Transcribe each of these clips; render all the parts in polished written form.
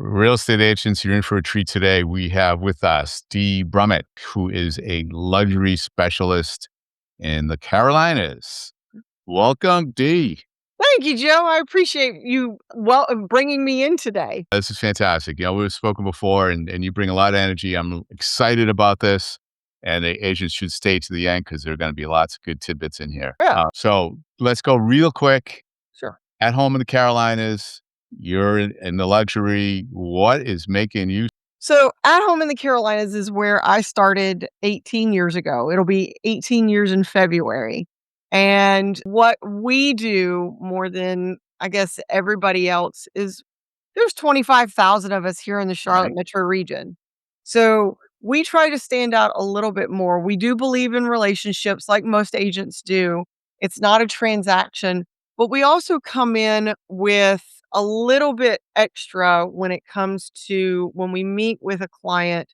Real estate agents, you're in for a treat today. We have with us Dee Brume, who is a luxury specialist in the Carolinas. Welcome, Dee. Thank you, Joe. I appreciate you bringing me in today. This is fantastic. We've spoken before, and you bring a lot of energy. I'm excited about this, and the agents should stay to the end because there are going to be lots of good tidbits in here. Yeah, So let's go real quick. sure. At home in the Carolinas, you're in the luxury. What is making you? So, at home in the Carolinas is where I started 18 years ago. It'll be 18 years in February. And what we do more than I guess everybody else is there's 25,000 of us here in the Charlotte Right. metro region. So, we try to stand out a little bit more. We do believe in relationships like most agents do. It's not a transaction, but we also come in with a little bit extra when it comes to when we meet with a client.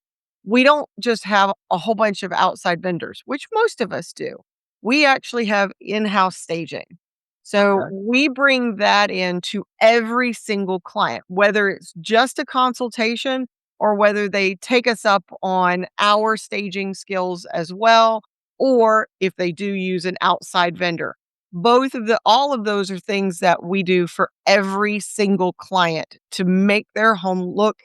We don't just have a whole bunch of outside vendors, which most of us do. We actually have in-house staging. So Okay. we bring that in to every single client, whether it's just a consultation or whether they take us up on our staging skills as well, or if they do use an outside vendor. All of those are things that we do for every single client to make their home look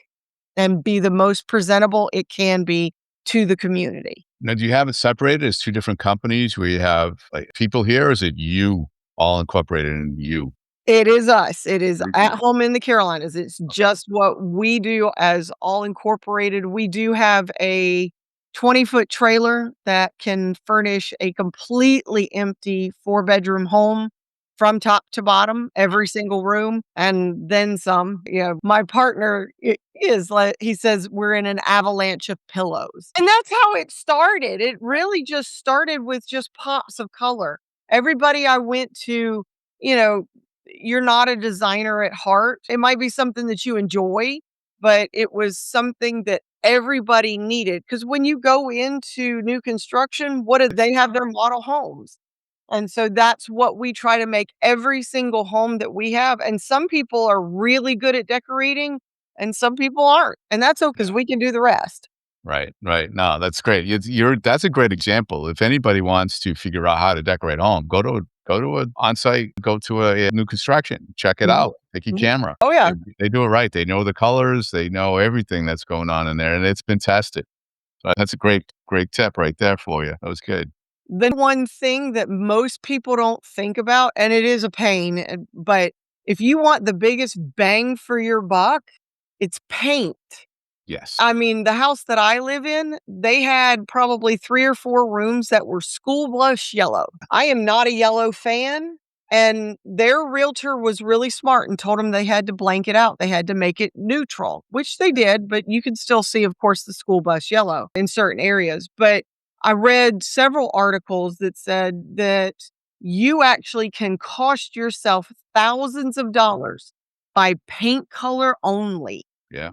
and be the most presentable it can be to the community. Now, do you have it separated as two different companies where you have like people here, or is it you all incorporated in you? It is us. It is Mhm. at home in the Carolinas. It's just what we do as all incorporated. We do have a 20-foot trailer that can furnish a completely empty 4-bedroom home from top to bottom, every single room, and then some. My partner is like, he says we're in an avalanche of pillows. And that's how it started. It really just started with just pops of color. Everybody I went to, you know, you're not a designer at heart. It might be something that you enjoy, but it was something that everybody needed. Because when you go into new construction, what do they have? Their model homes. And so that's what we try to make every single home that we have. And some people are really good at decorating and some people aren't. And that's okay because we can do the rest. Right, right. No, that's great. That's a great example. If anybody wants to figure out how to decorate home, go to an on-site, go to a new construction, check it Mhm. out. Take your Mhm. camera. Oh, They, yeah. they do it right. They know the colors. They know everything that's going on in there, and it's been tested. So that's a great tip right there for you. That was good. The one thing that most people don't think about, and it is a pain, but if you want the biggest bang for your buck, it's paint. Yes. I mean, the house that I live in, they had probably 3 or 4 rooms that were school blush yellow. I am not a yellow fan, and their realtor was really smart and told them they had to blank it out. They had to make it neutral, which they did, but you can still see, of course, the school bus yellow in certain areas. But I read several articles that said that you actually can cost yourself thousands of dollars by paint color only. Yeah.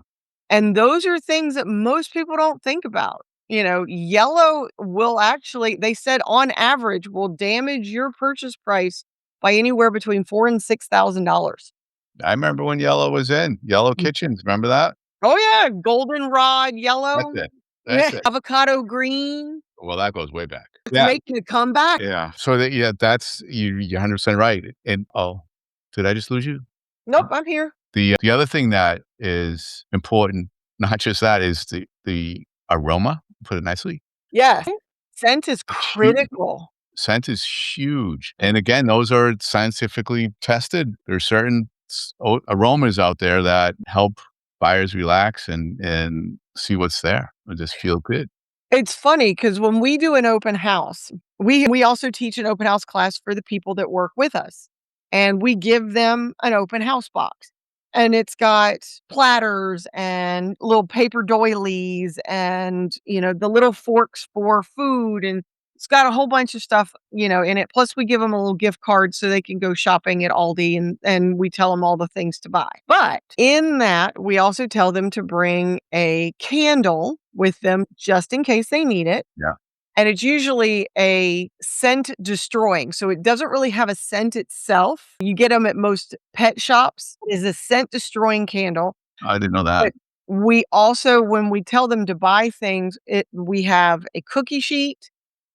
And those are things that most people don't think about. Yellow will actually, they said on average, will damage your purchase price by anywhere between $4 and $6,000. I remember when yellow was in yellow Mm. kitchens. Remember that? Oh yeah, goldenrod That's yellow. it. Yeah, That's it. avocado green. Well, that goes way back. It's Yeah. making a comeback. Yeah. So that's you're 100% right. And oh, did I just lose you? Nope, I'm here. The other thing that is important, not just that, is the aroma, put it nicely. Yes, scent is Hu critical. Scent is huge, and again, those are scientifically tested. There's certain aromas out there that help buyers relax and see what's there and just feel good. It's funny because when we do an open house, we also teach an open house class for the people that work with us, and we give them an open house box, and it's got platters and little paper doilies and, the little forks for food, and it's got a whole bunch of stuff, in it. Plus, we give them a little gift card so they can go shopping at Aldi, and we tell them all the things to buy. But in that, we also tell them to bring a candle with them just in case they need it. Yeah. And it's usually a scent destroying. So it doesn't really have a scent itself. You get them at most pet shops is a scent destroying candle. I didn't know that. But we also, when we tell them to buy things, we have a cookie sheet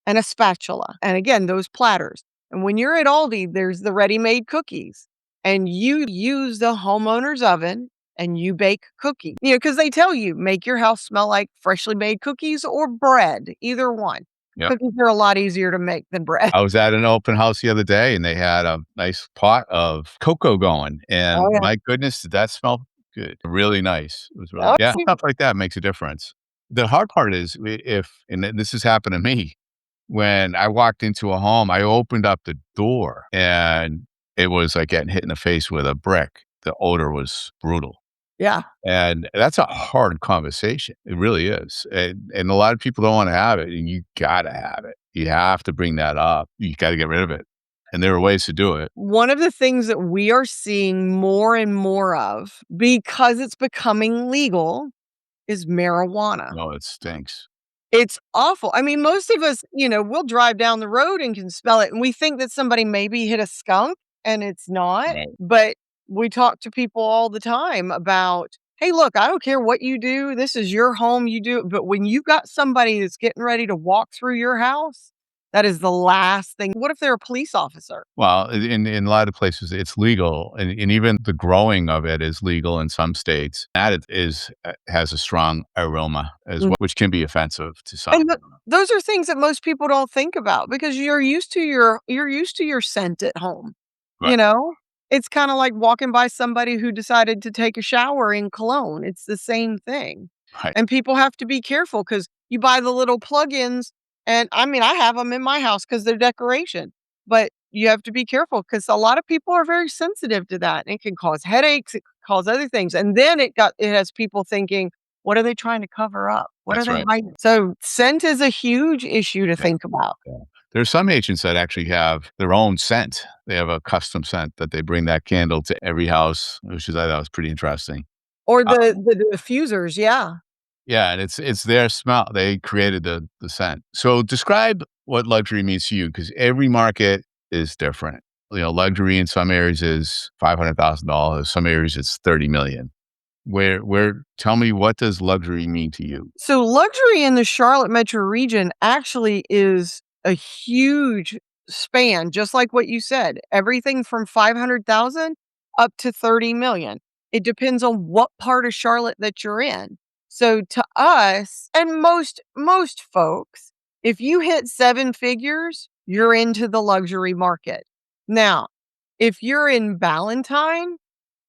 and a spatula, and again, those platters. And when you're at Aldi, there's the ready-made cookies, and you use the homeowner's oven and you bake cookies. Because they tell you, make your house smell like freshly made cookies or bread, either one. Yep. Cookies are a lot easier to make than bread. I was at an open house the other day, and they had a nice pot of cocoa going, Oh, and yeah. my goodness, did that smell good. Really nice. It was really Oh, yeah, stuff like that makes a difference. The hard part is if and this has happened to me, when I walked into a home, I opened up the door, and it was like getting hit in the face with a brick. The odor was brutal. yeah. And that's a hard conversation. It really is. And a lot of people don't wanna have it, and you gotta have it. You have to bring that up. You gotta get rid of it. And there are ways to do it. One of the things that we are seeing more and more of, because it's becoming legal, is marijuana. No, it stinks. It's awful. I mean, most of us, we'll drive down the road and can smell it, and we think that somebody maybe hit a skunk, and it's not. Right. But we talk to people all the time about, "Hey, look, I don't care what you do. This is your home. You do it." But when you've got somebody that's getting ready to walk through your house, that is the last thing. What if they're a police officer? Well, in a lot of places, it's legal, and even the growing of it is legal in some states. That is has a strong aroma as well, which can be offensive to some. And those are things that most people don't think about because you're used to your scent at home, Right, you know? It's kinda like walking by somebody who decided to take a shower in cologne, it's the same thing. right. And people have to be careful because you buy the little plugins, and I mean, I have them in my house because 'cause they're decoration, but you have to be careful because a lot of people are very sensitive to that, and it can cause headaches, it can cause other things, and then it has people thinking, "What are they trying to cover up? What are That's they right. hiding?" So, scent is a huge issue to Yeah, think about. yeah. There's some agents that actually have their own scent. They have a custom scent that they bring that candle to every house, which is I thought was pretty interesting. Or Uh, the diffusers, yeah. yeah, and it's their smell. They created the scent. So describe what luxury means to you, because every market is different. Luxury in some areas is $500,000. Some areas it's 30 million. Where tell me, what does luxury mean to you? So luxury in the Charlotte metro region actually is a huge span, just like what you said. Everything from 500,000 up to 30 million. It depends on what part of Charlotte that you're in. So to us and most folks, if you hit seven figures, you're into the luxury market. Now, if you're in Ballantyne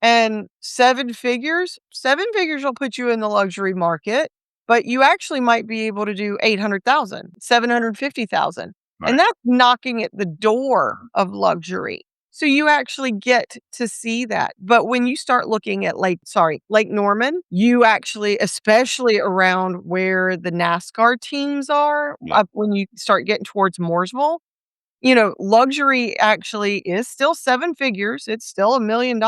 and seven figures will put you in the luxury market, but you actually might be able to do 800,000, 750,000, Right, and that's knocking at the door of luxury. So you actually get to see that. But when you start looking at Lake Norman, you actually, especially around where the NASCAR teams are, yeah, up when you start getting towards Mooresville, luxury actually is still seven figures. It's still $1 million,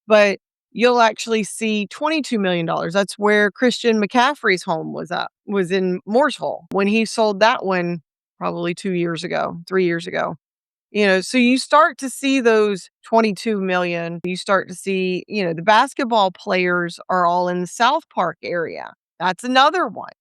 but you'll actually see $22 million. That's where Christian McCaffrey's home was in Mooresville when he sold that one probably 2 years ago, 3 years ago. So you start to see those 22 million. You start to see, the basketball players are all in the South Park area. That's another one.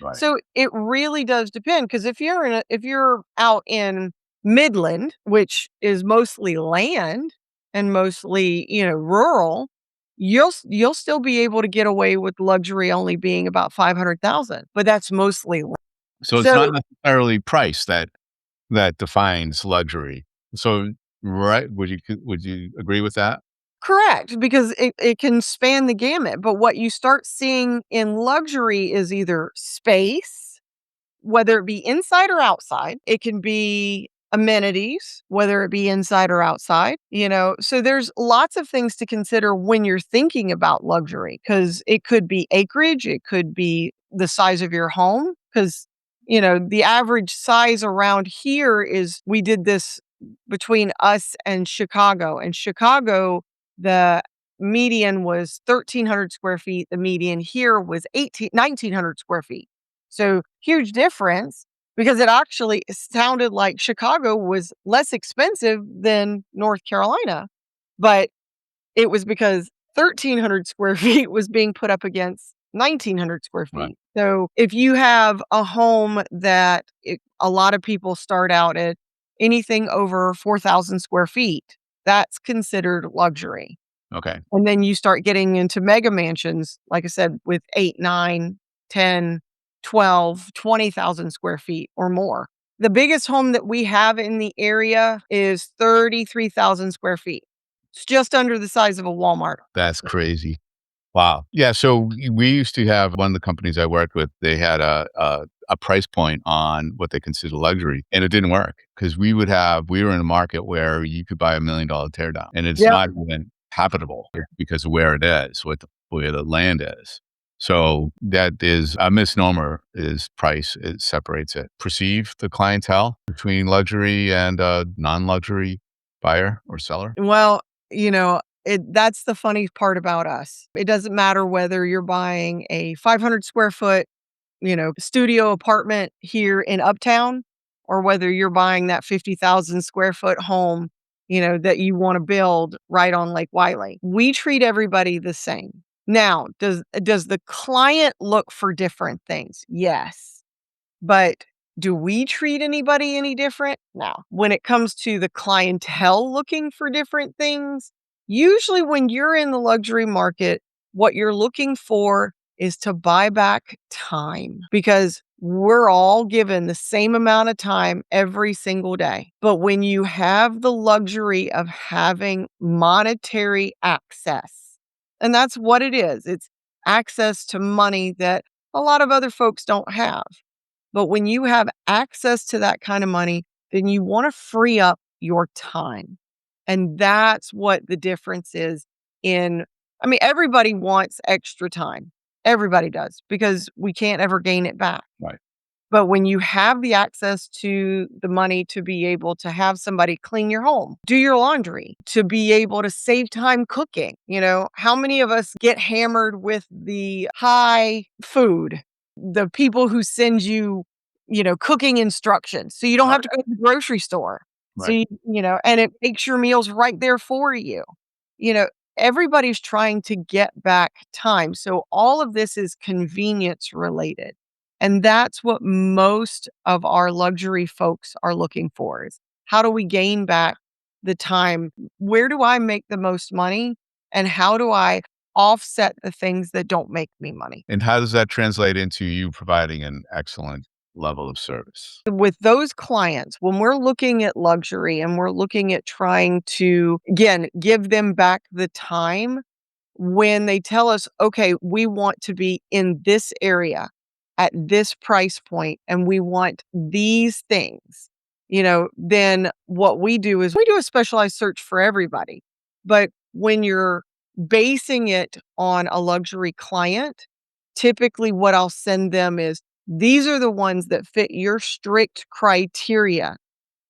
right. So it really does depend because if you're out in Midland, which is mostly land and mostly, rural, you'll still be able to get away with luxury only being about 500,000, but that's mostly land. So it's not So necessarily price that defines luxury. So, right, would you agree with that? correct, because it can span the gamut, but what you start seeing in luxury is either space, whether it be inside or outside. It can be amenities, whether it be inside or outside. So there's lots of things to consider when you're thinking about luxury because it could be acreage, it could be the size of your home. Because, the average size around here is we did this between us and Chicago. And Chicago, the median was 1,300 square feet. The median here was 1,900 square feet. So, huge difference because it actually sounded like Chicago was less expensive than North Carolina, but it was because 1,300 square feet was being put up against 1,900 square Right. feet. So if you have a home that a lot of people start out at anything over 4,000 square feet, that's considered luxury. Okay. And then you start getting into mega mansions, like I said, with 8, 9, 10, 12, 20,000 square feet or more. The biggest home that we have in the area is 33,000 square feet. It's just under the size of a Walmart. That's crazy. Wow. Yeah, so we used to have one of the companies I worked with, they had a price point on what they consider luxury, and it didn't work because we were in a market where you could buy $1 million tear down, and it's Yep. not even habitable because of where it is, where the land is. So that is a misnomer is price. It separates it. Perceive the clientele between luxury and non-luxury buyer or seller. Well, that's the funny part about us. It doesn't matter whether you're buying a 500 square foot, studio apartment here in Uptown or whether you're buying that 50,000 square foot home, that you want to build right on Lake Wiley. We treat everybody the same. Now, does the client look for different things? Yes. But do we treat anybody any different? No. When it comes to the clientele looking for different things, usually when you're in the luxury market, what you're looking for is to buy back time because we're all given the same amount of time every single day. But when you have the luxury of having monetary access, and that's what it is, it's access to money that a lot of other folks don't have. But when you have access to that kind of money, then you want to free up your time. And that's what the difference is in everybody wants extra time. Everybody does because we can't ever gain it back. Right. But when you have the access to the money to be able to have somebody clean your home, do your laundry, to be able to save time cooking, how many of us get hammered with the high food, the people who send you, cooking instructions so you don't have Right. to go to the grocery store. So, Right. and it makes your meals right there for you. You know, everybody's trying to get back time. So all of this is convenience related. And that's what most of our luxury folks are looking for is how do we gain back the time? Where do I make the most money? And how do I offset the things that don't make me money? And how does that translate into you providing an excellent level of service? With those clients, when we're looking at luxury and we're looking at trying to, again, give them back the time when they tell us, okay, we want to be in this area at this price point and we want these things, then what we do is we do a specialized search for everybody. But when you're basing it on a luxury client, typically what I'll send them is these are the ones that fit your strict criteria.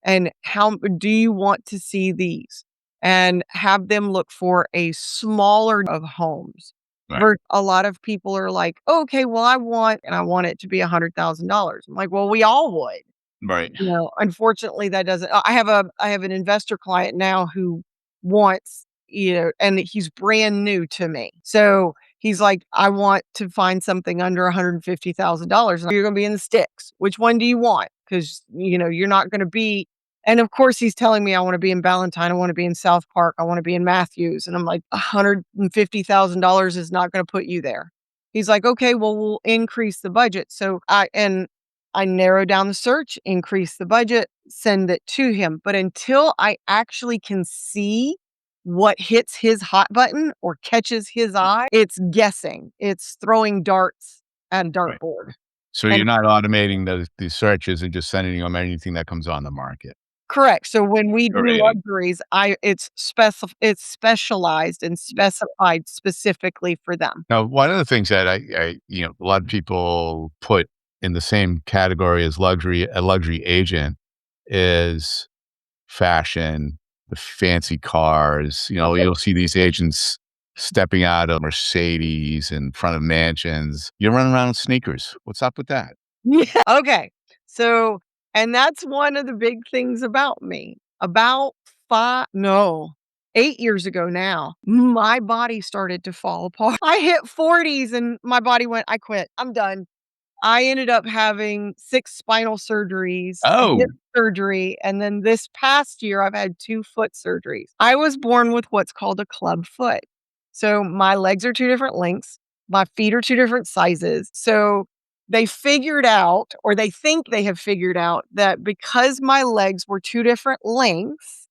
And how do you want to see these? And have them look for a smaller of homes. Right. Where a lot of people are like, okay, well, I want it to be $100,000. I'm like, well, we all would. Right. Unfortunately, that doesn't. I have an investor client now who wants, and he's brand new to me. So he's like, I want to find something under $150,000. You're going to be in the sticks. Which one do you want? Because you're not going to be. And of course, he's telling me I want to be in Ballantyne. I want to be in South Park. I want to be in Matthews. And I'm like, $150,000 is not going to put you there. He's like, okay, well, we'll increase the budget. So I narrow down the search, increase the budget, send it to him. But until I actually can see what hits his hot button or catches his eye, it's guessing. It's throwing darts at a Right. dartboard. So And you're not automating the searches and just sending them anything that comes on the market. correct. So when we do Curating. luxuries, it's specialized and specified specifically for them. Now, one of the things that a lot of people put in the same category as luxury, a luxury agent is fashion, the fancy cars. You'll see these agents stepping out of Mercedes in front of mansions. You're running around in sneakers. What's up with that? Yeah. Okay. So, and that's one of the big things about me. About five, no. 8 years ago now, my body started to fall apart. I hit 40s and my body went, "I quit. I'm done." I ended up having 6 spinal surgeries, a hip Oh, surgery, and then this past year, I've had 2 foot surgeries. I was born with what's called a club foot. So, my legs are 2 different lengths, my feet are 2 different sizes. So, they figured out, or they think they have figured out, that because my legs were 2 different lengths,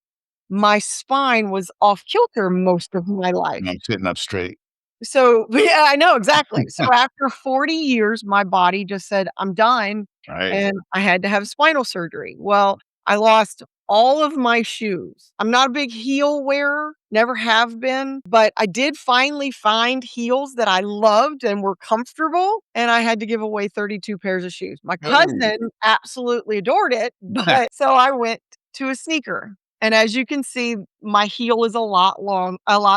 my spine was off kilter most of my life. and I'm sitting up straight. So yeah, I know, exactly. So after 40 years, my body just said, "I'm done," Right. and I had to have spinal surgery. Well, I lost all of my shoes. I'm not a big heel wearer, never have been, but I did finally find heels that I loved and were comfortable, and I had to give away 32 pairs of shoes. My Oh. cousin absolutely adored it, but so I went to a sneaker. And as you can see, my heel is a lot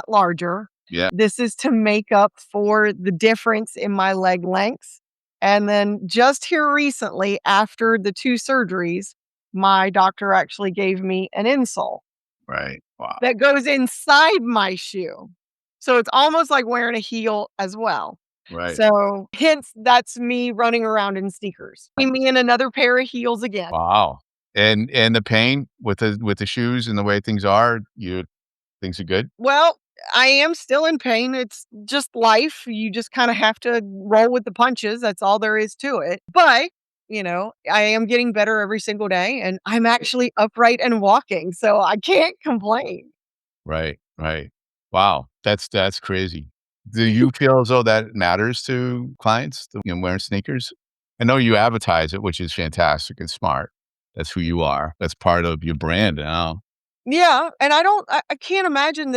larger. Yeah, This is to make up for the difference in my leg lengths. And then just here recently, after the 2 surgeries, my doctor actually gave me an insole right. Wow. that goes inside my shoe. So it's almost like wearing a heel as well. Right. So hence, that's me running around in sneakers. See me in another pair of heels again. Wow. And the pain with the shoes and the way things are, you things are good? Well, I am still in pain. It's just life. You just kinda have to roll with the punches. That's all there is to it. But, I am getting better every single day, and I'm actually upright and walking, so I can't complain. Right, right. Wow, that's crazy. Do you feel as though that matters to clients, wearing sneakers? I know you advertise it, which is fantastic and smart. That's who you are. That's part of your brand now. Yeah, and I can't imagine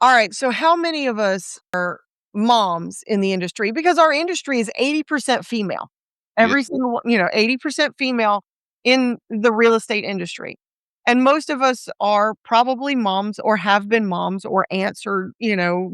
alright, so how many of us are moms in the industry? Because our industry is 80% female. Yeah, Every single one 80% female in the real estate industry. And most of us are probably moms or have been moms or aunts or,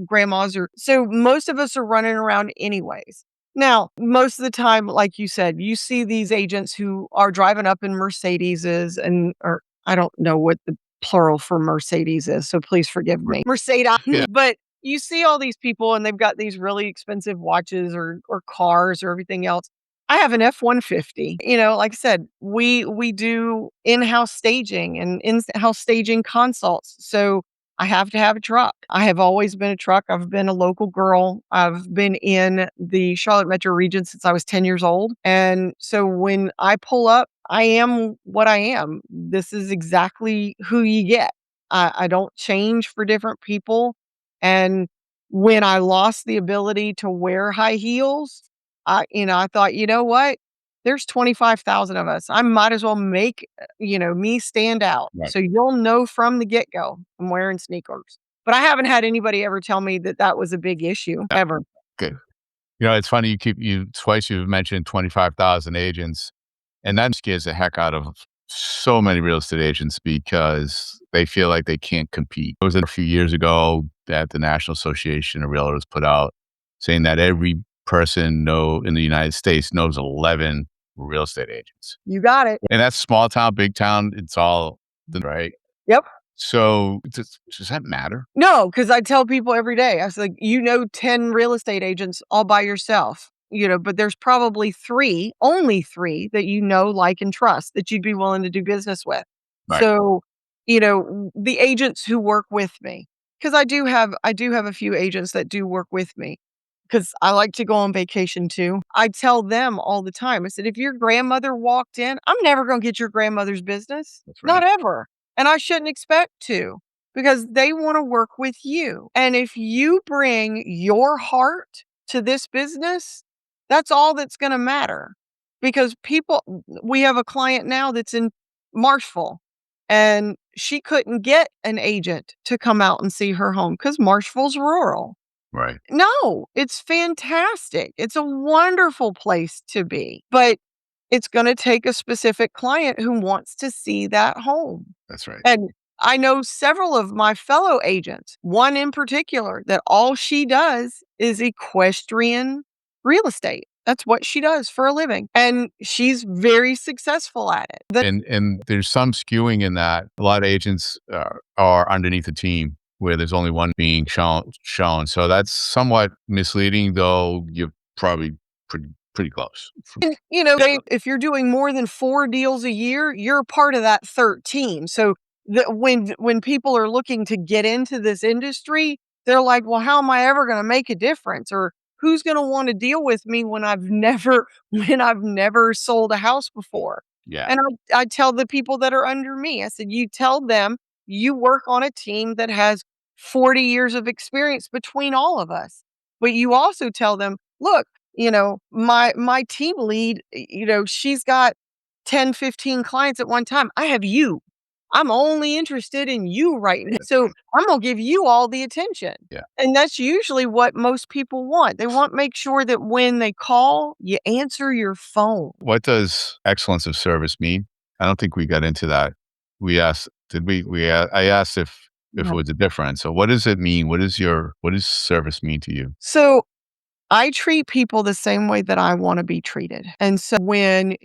grandmas or so most of us are running around anyways. Now, most of the time, like you said, you see these agents who are driving up in Mercedeses and or I don't know what the plural for Mercedes is, so please forgive right. me. Mercedes, Yeah, but you see all these people and they've got these really expensive watches or cars or everything else. I have an F-150. Like I said, we do in-house staging and in-house staging consults. So I have to have a truck. I have always been a truck. I've been a local girl. I've been in the Charlotte metro region since I was 10 years old. And so when I pull up, I am what I am. This is exactly who you get. I don't change for different people. And when I lost the ability to wear high heels, I thought, you know what? There's 25,000 of us. I might as well make, me stand out. right. So you'll know from the get go I'm wearing sneakers. But I haven't had anybody ever tell me that that was a big issue ever. Good. It's funny you twice you've mentioned 25,000 agents, and that scares the heck out of so many real estate agents because they feel like they can't compete. It was a few years ago that the National Association of Realtors put out saying that every person in the United States knows 11 real estate agents. You got it. And that's small town, big town, it's all right. Yep. So does that matter? No, because I tell people every day, I was like, 10 real estate agents all by yourself, but there's probably 3, only 3 that like, and trust that you'd be willing to do business with. Right. So, the agents who work with me, because I do have a few agents that do work with me, because I like to go on vacation too. I tell them all the time, I said, "If your grandmother walked in, I'm never gonna get your grandmother's business, That's not right. ever, and I shouldn't expect to." Because they wanna work with you. And if you bring your heart to this business, that's all that's gonna matter. Because we have a client now that's in Marshville, and she couldn't get an agent to come out and see her home because Marshville's rural. Right. No, it's fantastic. It's a wonderful place to be, but it's gonna take a specific client who wants to see that home. That's right. And I know several of my fellow agents, one in particular, that all she does is equestrian real estate. That's what she does for a living, and she's very successful at it. The And there's some skewing in that. A lot of agents are underneath a team where there's only one being shown. So that's somewhat misleading, though you're probably pretty close. And, if you're doing more than 4 deals a year, you're a part of that 13. So when people are looking to get into this industry, they're like, "Well, how am I ever gonna make a difference?" Or, "Who's gonna wanna deal with me when I've never when I've never sold a house before?" Yeah. And I tell the people that are under me, I said, "You tell them you work on a team that has 40 years of experience between all of us. But you also tell them, look, my team lead, she's got 10, 15 clients at one time. I have you. I'm only interested in you right now. So I'm going to give you all the attention." Yeah. And that's usually what most people want. They want to make sure that when they call, you answer your phone. What does excellence of service mean? I don't think we got into that. We asked, did we? I asked if it Yeah. was a difference. So what does it mean? What does service mean to you? So I treat people the same way that I wanna be treated. And so when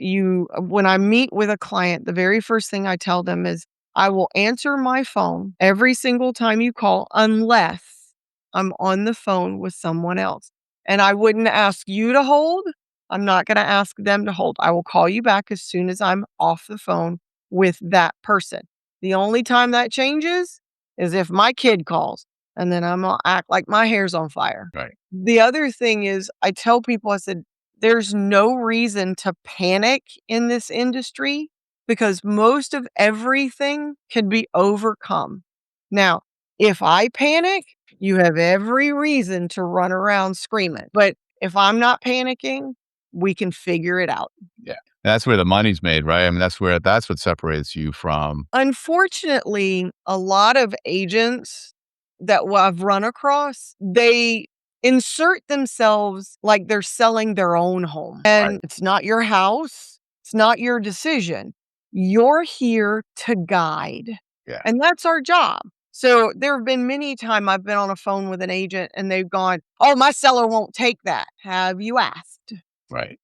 I meet with a client, the very first thing I tell them is, "I will answer my phone every single time you call unless I'm on the phone with someone else. And I wouldn't ask you to hold. I'm not gonna ask them to hold. I will call you back as soon as I'm off the phone with that person. The only time that changes is if my kid calls, and then I'm gonna act like my hair's on fire." Right. The other thing is I tell people, I said, "There's no reason to panic in this industry because most of everything can be overcome. Now, if I panic, you have every reason to run around screaming. But if I'm not panicking, we can figure it out." Yeah. That's where the money's made, right? I mean, that's what separates you from. Unfortunately, a lot of agents that I've run across, they insert themselves like they're selling their own home. Right. And it's not your house, it's not your decision. You're here to guide. Yeah. And that's our job. So there have been many times I've been on a phone with an agent and they've gone, "Oh, my seller won't take that. Have you asked?" Right.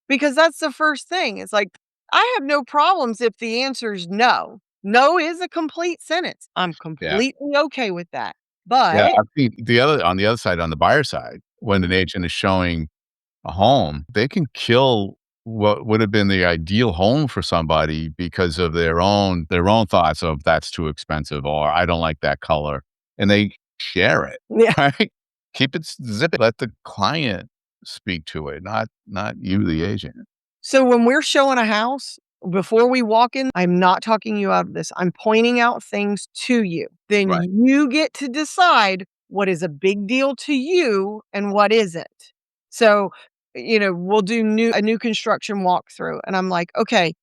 Because that's the first thing. It's like, I have no problems if the answer is no. No is a complete sentence. I'm Yeah. completely okay with that. Yeah. But I think on the other side, on the buyer side, when an agent is showing a home, they can kill what would have been the ideal home for somebody because of their own thoughts of that's too expensive or I don't like that color, and they share it, yeah. right? Keep it zip it. Let the client speak to it, not you, the agent. So when we're showing a house, before we walk in, I'm not talking you out of this. I'm pointing out things to you. Then Right. you get to decide what is a big deal to you and what isn't. So, we'll do a new construction walkthrough. And I'm like, okay,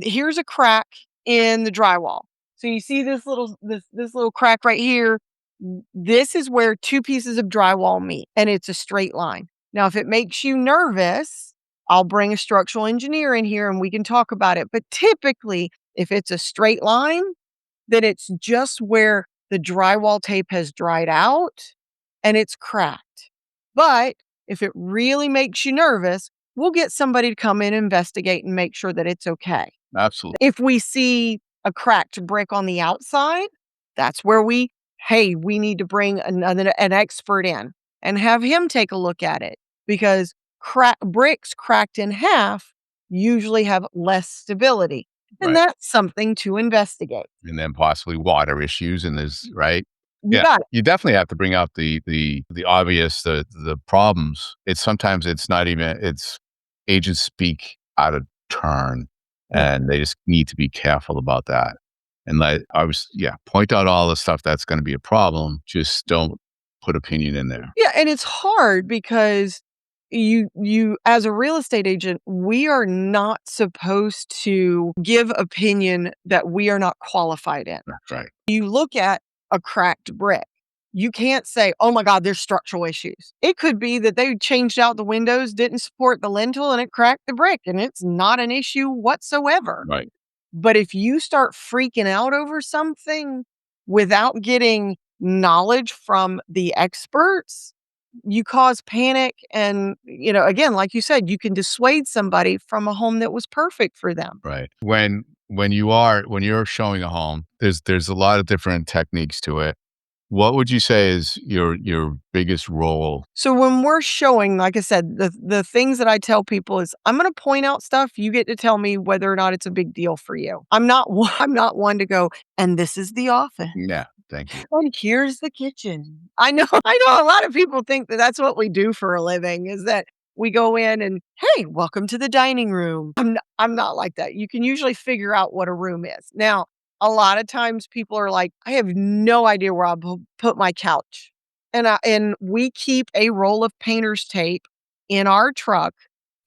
here's a crack in the drywall. So you see this little crack right here. This is where two pieces of drywall meet, and it's a straight line. Now, if it makes you nervous, I'll bring a structural engineer in here and we can talk about it. But typically, if it's a straight line, then it's just where the drywall tape has dried out and it's cracked. But if it really makes you nervous, we'll get somebody to come in, investigate, and make sure that it's okay. Absolutely. If we see a cracked brick on the outside, that's where we need to bring an expert in and have him take a look at it because bricks cracked in half usually have less stability. And Right. that's something to investigate. And then possibly water issues and there's right? You Yeah. got it. You definitely have to bring out the obvious, the problems. It's not even it's agents speak out of turn, Yeah. and they just need to be careful about that. And point out all the stuff that's gonna be a problem, just don't put opinion in there. Yeah, and it's hard because you as a real estate agent, we are not supposed to give opinion that we are not qualified in. That's right. You look at a cracked brick. You can't say, "Oh my god, there's structural issues." It could be that they changed out the windows, didn't support the lintel, and it cracked the brick, and it's not an issue whatsoever. Right. But if you start freaking out over something without getting knowledge from the experts, you cause panic and, again, like you said, you can dissuade somebody from a home that was perfect for them. Right. When you're showing a home, there's a lot of different techniques to it. What would you say is your biggest role? So when we're showing, like I said, the things that I tell people is I'm going to point out stuff. You get to tell me whether or not it's a big deal for you. I'm not I'm not one to go, and this is the office. Yeah, thank you. And here's the kitchen. I know I know a lot of people think that that's what we do for a living is that we go in and, "Hey, welcome to the dining room." I'm not like that. You can usually figure out what a room is. Now, a lot of times people are like, "I have no idea where I'll put my couch." And we keep a roll of painter's tape in our truck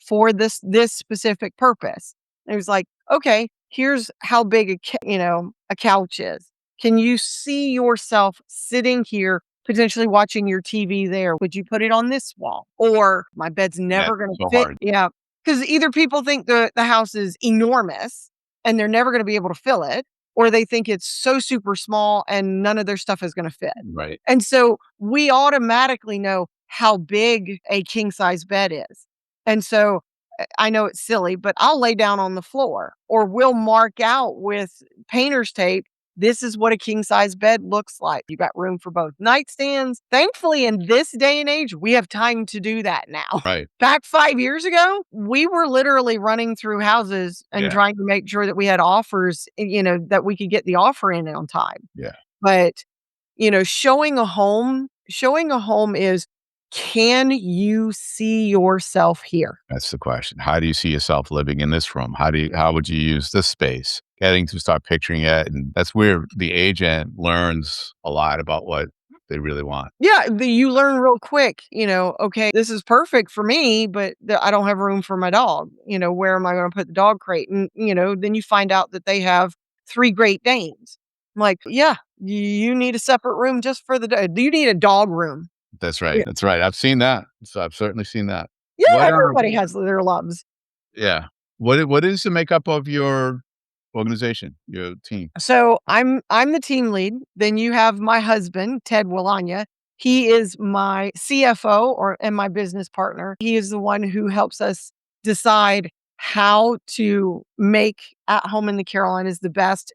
for this specific purpose. And it was like, "Okay, here's how big a couch is. Can you see yourself sitting here, potentially watching your TV there? Would you put it on this wall? Or my bed's Yeah, never gonna so fit." hard. Yeah, because either people think the house is enormous and they're never gonna be able to fill it, or they think it's so super small and none of their stuff is gonna fit. Right. And so we automatically know how big a king size bed is. And so I know it's silly, but I'll lay down on the floor or we'll mark out with painter's tape. This is what a king size bed looks like. You got room for both nightstands. Thankfully, in this day and age, we have time to do that now. Right. Back 5 years ago, we were literally running through houses and Yeah. trying to make sure that we had offers, that we could get the offer in on time. Yeah. But, showing a home is, can you see yourself here? That's the question. How do you see yourself living in this room? How would you use this space? Getting to start picturing it. And that's where the agent learns a lot about what they really want. Yeah, you learn real quick, okay, this is perfect for me, but I don't have room for my dog. Where am I going to put the dog crate? And, then you find out that they have three Great Danes. I'm like, yeah, you need a separate room just for the dog. You need a dog room. That's right. Yeah. That's right. I've seen that. So I've certainly seen that. Yeah, What are everybody has their loves. Yeah. What is the makeup of your organization, your team? So I'm the team lead. Then you have my husband, Ted Willanya. He is my CFO and my business partner. He is the one who helps us decide how to make at home in the Carolinas the best,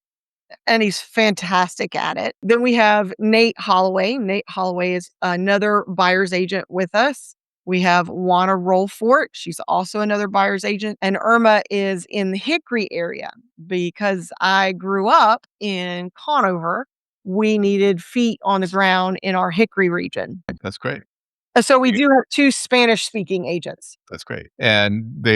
and he's fantastic at it. Then we have Nate Holloway. Nate Holloway is another buyer's agent with us. We have Juana Rollfort. She's also another buyer's agent. And Irma is in the Hickory area because I grew up in Conover. We needed feet on the ground in our Hickory region. That's great. So we do have two Spanish speaking agents. That's great. And do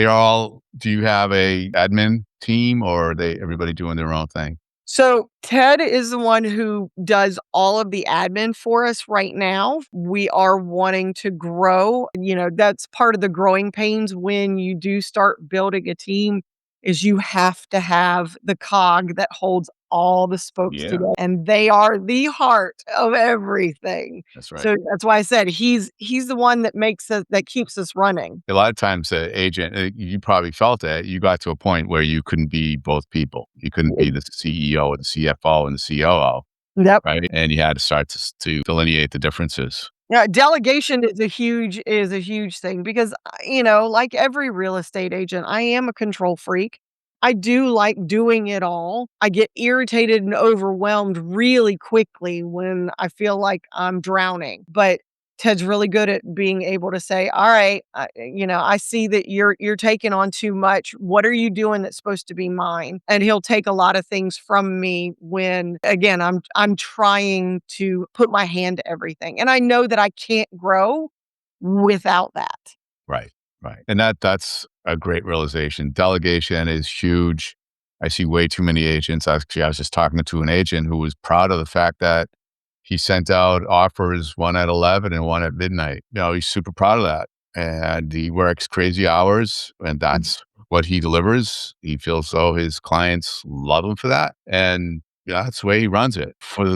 you have a admin team or are they everybody doing their own thing? So Ted is the one who does all of the admin for us right now. We are wanting to grow. That's part of the growing pains when you do start building a team is you have to have the cog that holds all the spokes Yeah, together. And they are the heart of everything. that's right. So that's why I said he's the one that keeps us running. A lot of times the agent, you probably felt it. You got to a point where you couldn't be both people. You couldn't be the CEO and the CFO and the COO, Yep. right? And you had to start to delineate the differences. Yeah, delegation is a huge thing because, like every real estate agent, I am a control freak. I do like doing it all. I get irritated and overwhelmed really quickly when I feel like I'm drowning. But Ted's really good at being able to say, "All right, I see that you're taking on too much. What are you doing that's supposed to be mine?" And he'll take a lot of things from me when, again, I'm trying to put my hand to everything, and I know that I can't grow without that. Right, right. And that's a great realization. Delegation is huge. I see way too many agents. Actually, I was just talking to an agent who was proud of the fact that he sent out offers, one at 11 and one at midnight. He's super proud of that. And he works crazy hours, and that's what he delivers. He feels so his clients love him for that. And that's the way he runs it.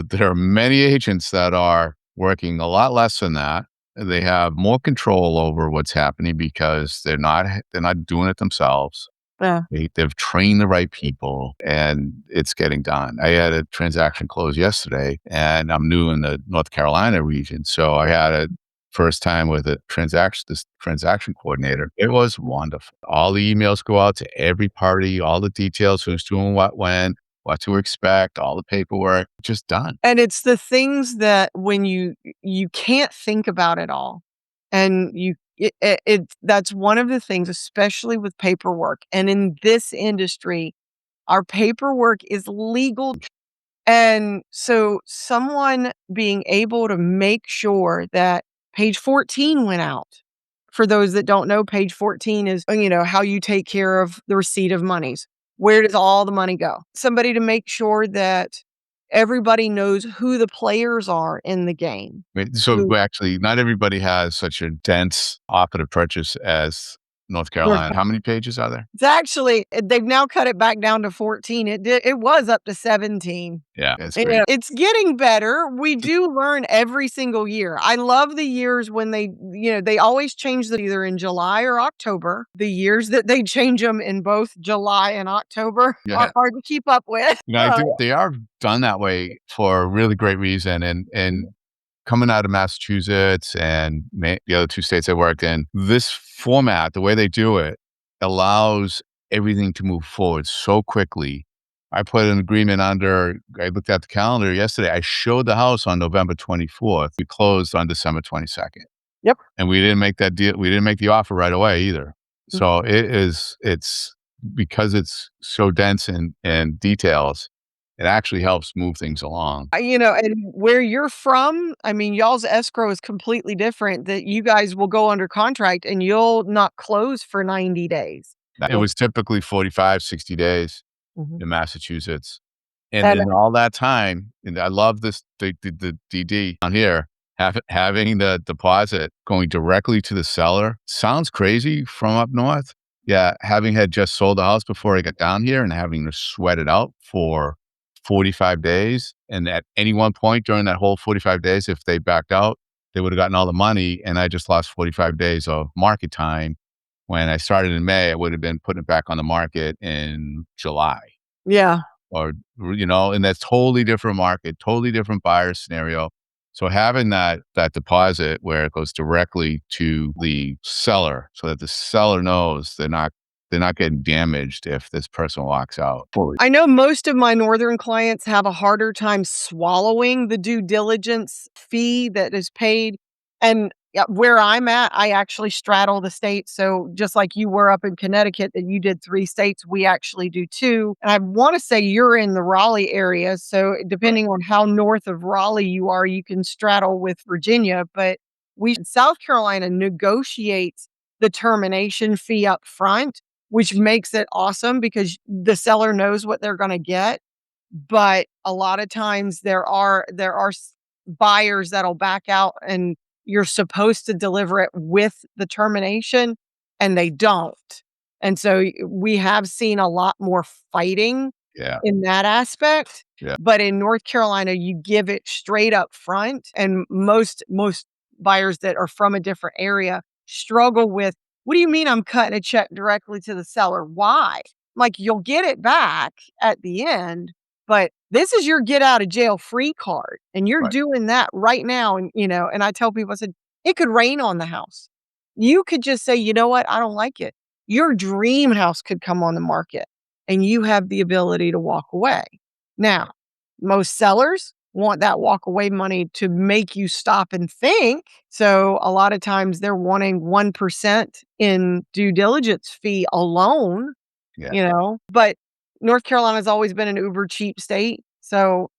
There are many agents that are working a lot less than that. They have more control over what's happening because they're not doing it themselves. Yeah. They've trained the right people and it's getting done. I had a transaction close yesterday and I'm new in the North Carolina region. So I had a first time with this transaction coordinator. It was wonderful. All the emails go out to every party, all the details, who's doing what, when, what to expect, all the paperwork, just done. And it's the things that when you can't think about it all, and that's one of the things, especially with paperwork, and in this industry, our paperwork is legal. And so someone being able to make sure that page 14 went out. For those that don't know, page 14 is, how you take care of the receipt of monies. Where does all the money go? Somebody to make sure that everybody knows who the players are in the game. Right, so Who actually, not everybody has such a dense offer to purchase as North North Carolina. How many pages are there? It's actually they've now cut it back down to 14. It was up to 17. Yeah, it's You great. know, it's getting better. We do learn every single year. I love the years when they always change the either in July or October. The years that they change them in both July and October Yeah. are hard to keep up with. I think they are done that way for a really great reason, and coming out of Massachusetts and the other 2 states I worked in, this format, the way they do it, allows everything to move forward so quickly. I put an agreement under I looked at the calendar yesterday. I showed the house on November 24th. We closed on December 22nd. Yep. And we didn't make that deal. We didn't make the offer right away either. Mm. So it's because it's so dense in details, it actually helps move things along. And where you're from, I mean, y'all's escrow is completely different, that you guys will go under contract and you'll not close for 90 days. It was typically 45, 60 days Mhm. in Massachusetts. And And in all that time, and I love this, the DD on here, having the deposit going directly to the seller sounds crazy from up north. Yeah, having had just sold the house before I got down here and having to sweat it out for 45 days. And at any one point during that whole 45 days, if they backed out, they would have gotten all the money. And I just lost 45 days of market time. When I started in May, I would have been putting it back on the market in July Yeah. or, and that's totally different market, totally different buyer scenario. So having that deposit where it goes directly to the seller so that the seller knows they're not getting damaged if this person walks out. Fully. I know most of my northern clients have a harder time swallowing the due diligence fee that is paid. And yeah, where I'm at, I actually straddle the states. So just like you were up in Connecticut, that you did 3 states, we actually do too. And I want to say you're in the Raleigh area. So depending on how north of Raleigh you are, you can straddle with Virginia. But South Carolina negotiates the termination fee up front, which makes it awesome because the seller knows what they're gonna get. But a lot of times there are buyers that'll back out, and you're supposed to deliver it with the termination, and they don't. And so we have seen a lot more fighting Yeah. in that aspect. Yeah. But in North Carolina, you give it straight up front, and most buyers that are from a different area struggle with, "What do you mean I'm cutting a check directly to the seller? Why?" Like, "You'll get it back at the end, but this is your get out of jail free card, and you're Right. doing that right now." And I tell people, I said, "It could rain on the house. You could just say, 'You know what? I don't like it.' Your dream house could come on the market, and you have the ability to walk away." Now, most sellers want that walk away money to make you stop and think. So a lot of times they're wanting 1% in due diligence fee alone, Yeah. but North Carolina's always been an uber cheap state. So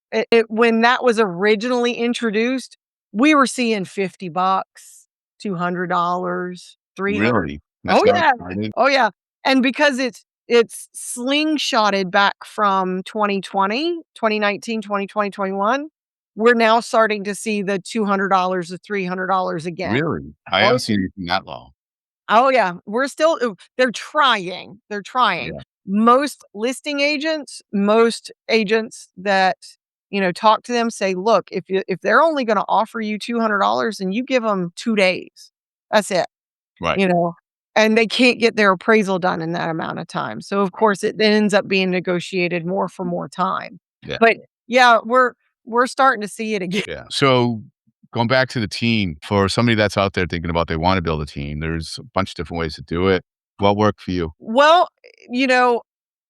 when that was originally introduced, we were seeing $50, $200, 300. Really? That's Oh how it yeah. started? Oh yeah. And because it's slingshotted back from 2020, 2019, 2020, 21, we're now starting to see the $200 to $300 again. Really? I Oh haven't seen anything that low. Oh, yeah. We're still they're trying, they're trying. Yeah. Most agents that, talk to them say, "Look, if they're only gonna offer you $200 and you give them 2 days, that's it," Right. you know? And they can't get their appraisal done in that amount of time. So, of course, it ends up being negotiated more for more time. Yeah. But, yeah, we're starting to see it again. Yeah. So Going back to the team, for somebody that's out there thinking about they want to build a team, there's a bunch of different ways to do it. What worked for you? Well, you know,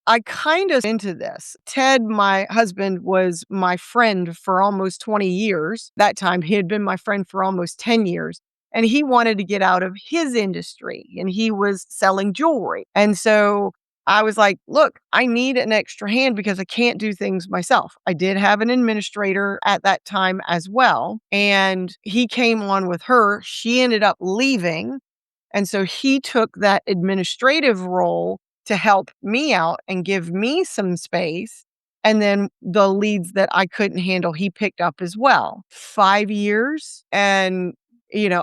I kind of into this. Ted, my husband, was my friend for almost 20 years. That time he had been my friend for almost 10 years. And he wanted to get out of his industry and he was selling jewelry. And so I was like, look, I need an extra hand because I can't do things myself. I did have an administrator at that time as well. And he came on with her. She ended up leaving. And so he took that administrative role to help me out and give me some space. And then the leads that I couldn't handle, he picked up as well. 5 years and,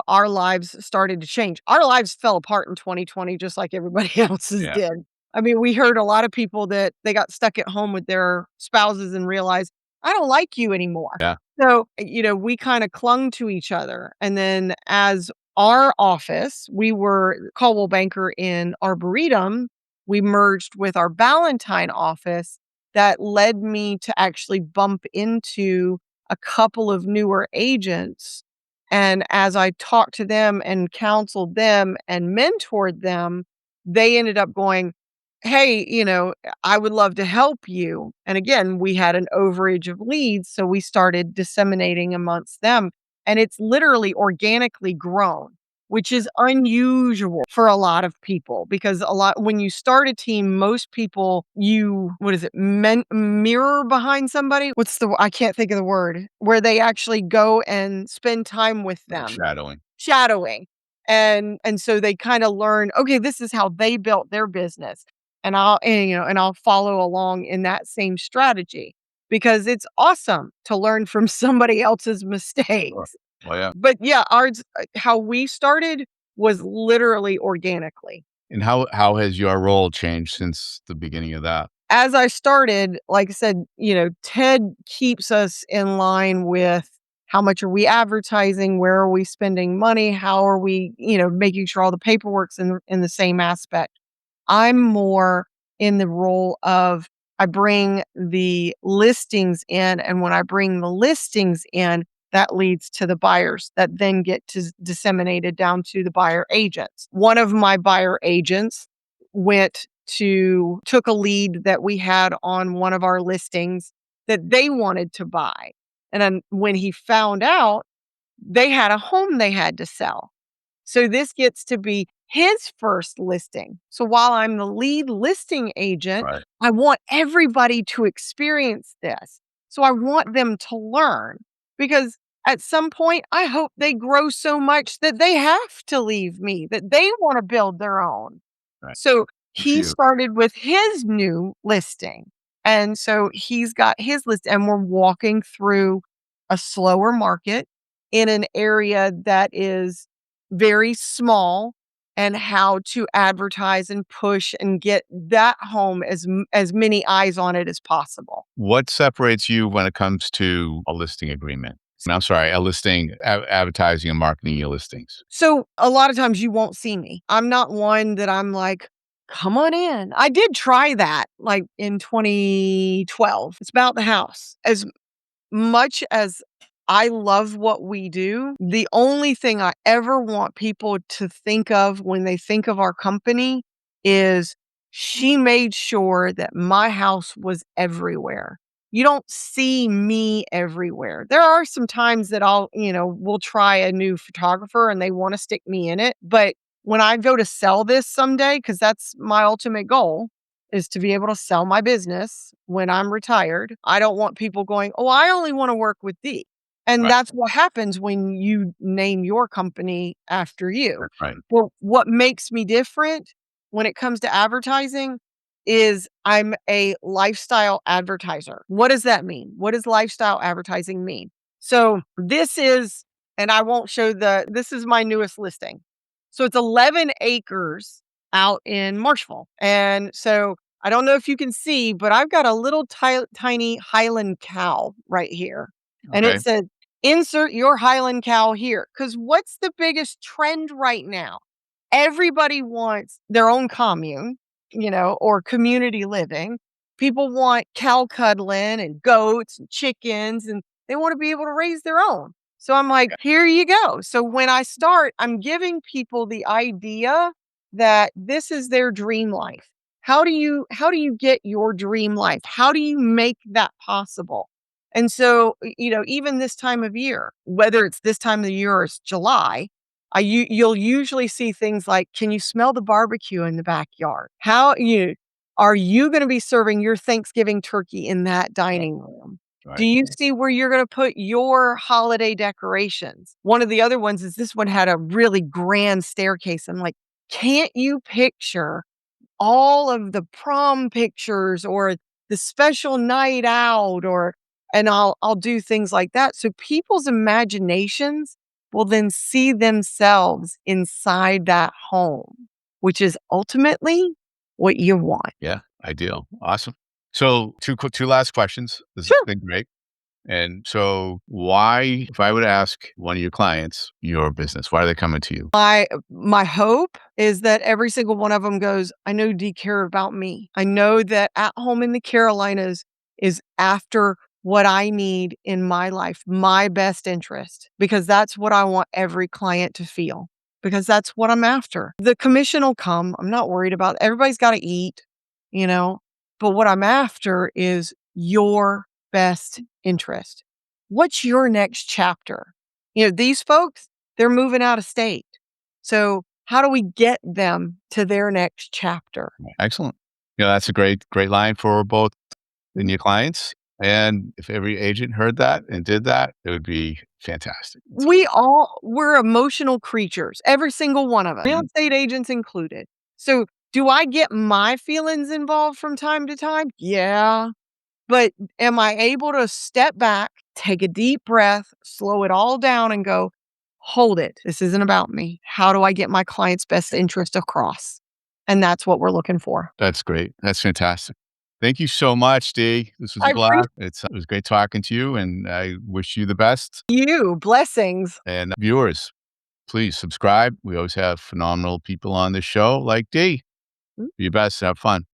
our lives started to change. Our lives fell apart in 2020 just like everybody else's Yeah. did. I mean, we heard a lot of people that they got stuck at home with their spouses and realized, "I don't like you anymore." Yeah. So, we kinda clung to each other. And then as our office, we were Caldwell Banker in Arboretum. We merged with our Ballantyne office. That led me to actually bump into a couple of newer agents. And as I talked to them and counseled them and mentored them, they ended up going, "Hey, I would love to help you." And again, we had an overage of leads, so we started disseminating amongst them. And it's literally organically grown, which is unusual for a lot of people because when you start a team, most people, what is it, mirror behind somebody? I can't think of the word, where they actually go and spend time with Like them, shadowing. shadowing. And so they kind of learn, okay, this is how they built their business. And I'll follow along in that same strategy because it's awesome to learn from somebody else's Sure. mistakes. Well, yeah. But yeah, ours how we started was literally organically. And how has your role changed since the beginning of that? As I started, like I said, Ted keeps us in line with how much are we advertising, where are we spending money, how are we, making sure all the paperwork's in the same aspect. I'm more in the role of I bring the listings in, and when I bring the listings in, that leads to the buyers that then get disseminated down to the buyer agents. One of my buyer agents took a lead that we had on one of our listings that they wanted to buy. And then when he found out, they had a home they had to sell. So this gets to be his first listing. So while I'm the lead listing agent, Right. I want everybody to experience this. So I want them to learn because at some point, I hope they grow so much that they have to leave me, that they want to build their own. Right. So Good for he you. started with his new listing. And so he's got his list, and we're walking through a slower market in an area that is very small, and how to advertise and push and get that home as many eyes on it as possible. What separates you when it comes to a listing agreement? I'm sorry, a listing, advertising and marketing your listings. So a lot of times you won't see me. I'm not one that I'm like, come on in. I did try that like in 2012. It's about the house. As much as I love what we do, the only thing I ever want people to think of when they think of our company is she made sure that my house was everywhere. You don't see me everywhere. There are some times that we'll try a new photographer and they want to stick me in it. But when I go to sell this someday, because that's my ultimate goal, is to be able to sell my business when I'm retired. I don't want people going, "Oh, I only want to work with Dee." And Right. that's what happens when you name your company after you. Right. Well, what makes me different when it comes to advertising is I'm a lifestyle advertiser. What does that mean? What does lifestyle advertising mean? So and I won't show this is my newest listing. So it's 11 acres out in Marshville. And so I don't know if you can see, but I've got a little tiny Highland cow right here. And it Okay. said, insert your Highland cow here. Because what's the biggest trend right now? Everybody wants their own commune, or community living. People want cow cuddling and goats and chickens, and they want to be able to raise their own. So I'm like, here you go. So when I start, I'm giving people the idea that this is their dream life. How do you get your dream life? How do you make that possible? And so, even this time of year, whether it's this time of the year or it's July, you'll usually see things like, can you smell the barbecue in the backyard? How you are you going to be serving your Thanksgiving turkey in that dining room? Do Right. you see where you're gonna put your holiday decorations? One of the other ones is this one had a really grand staircase. I'm like, can't you picture all of the prom pictures or the special night out and I'll do things like that. So people's imaginations will then see themselves inside that home, which is ultimately what you want. Yeah. Ideal. Awesome. So two last questions. This has Sure. been great. And so why, if I would ask one of your clients, your business, why are they coming to you? My hope is that every single one of them goes, "I know D care about me. I know that At Home in the Carolinas is after what I need in my life, my best interest, because that's what I want every client to feel, because that's what I'm after. The commission will come. I'm not worried about everybody's gotta eat, you know, but what I'm after is your best interest. What's your next chapter?" These folks, they're moving out of state. So, how do we get them to their next chapter? Excellent. That's a great line for both and your clients. And if every agent heard that and did that, it would be fantastic. We're emotional creatures, every single one of us, real Mhm. estate agents included. So, do I get my feelings involved from time to time? Yeah. But am I able to step back, take a deep breath, slow it all down and go, hold it. This isn't about me. How do I get my client's best interest across? And that's what we're looking for. That's great. That's fantastic. Thank you so much, Dee. This was I a appreciate blast. It was great talking to you, and I wish you the best. you. Blessings. And viewers, please subscribe. We always have phenomenal people on the show like Dee. Be your best. Have fun.